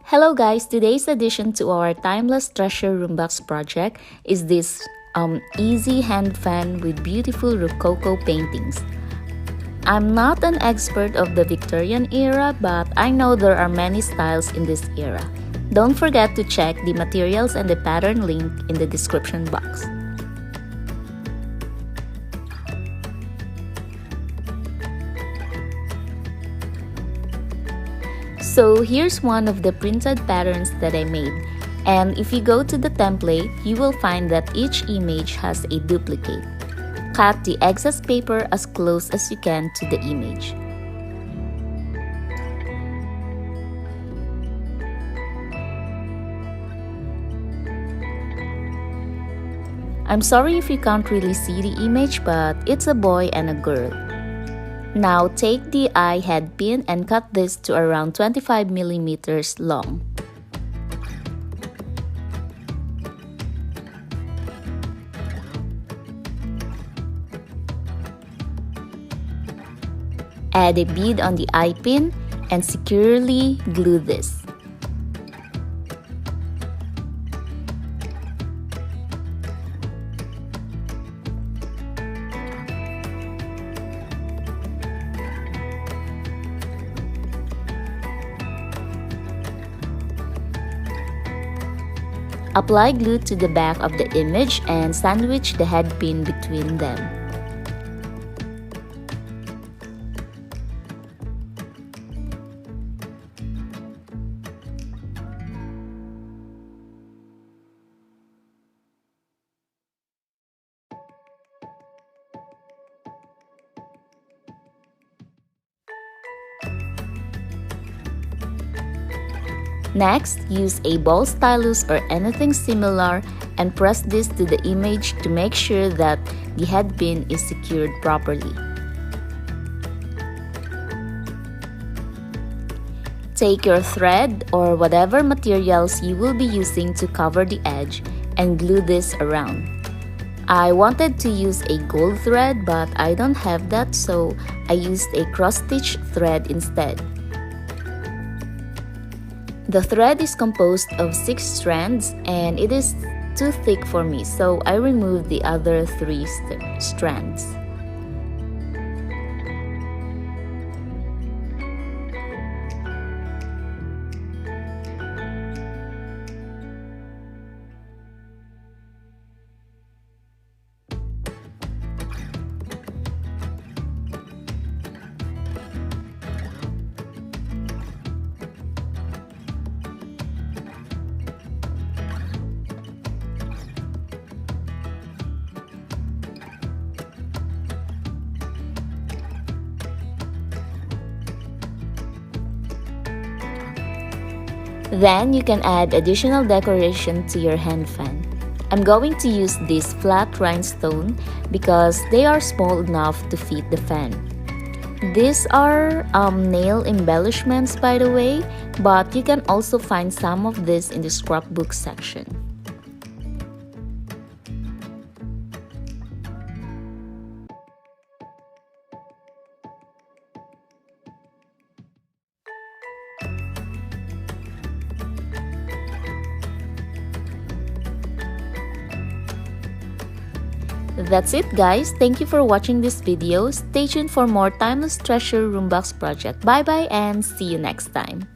Hello guys, today's addition to our Timeless Treasure Room Box project is this easy hand fan with beautiful Rococo paintings. I'm not an expert of the Victorian era, but I know there are many styles in this era. Don't forget to check the materials and the pattern link in the description box. So here's one of the printed patterns that I made, and if you go to the template, you will find that each image has a duplicate. Cut the excess paper as close as you can to the image. I'm sorry if you can't really see the image, but it's a boy and a girl. Now take the eye head pin and cut this to around 25 millimeters long. Add a bead on the eye pin and securely glue this. Apply glue to the back of the image and sandwich the head pin between them. Next, use a ball stylus or anything similar and press this to the image to make sure that the head pin is secured properly. Take your thread or whatever materials you will be using to cover the edge and glue this around. I wanted to use a gold thread, but I don't have that, so I used a cross-stitch thread instead. The thread is composed of 6 strands and it is too thick for me, so I removed the other 3 strands. Then you can add additional decoration to your hand fan. I'm going to use this flat rhinestone because they are small enough to fit the fan. These are nail embellishments, by the way, but you can also find some of this in the scrapbook section. That's it guys, thank you for watching this video. Stay tuned for more Timeless Treasure Room Box project. Bye bye and see you next time.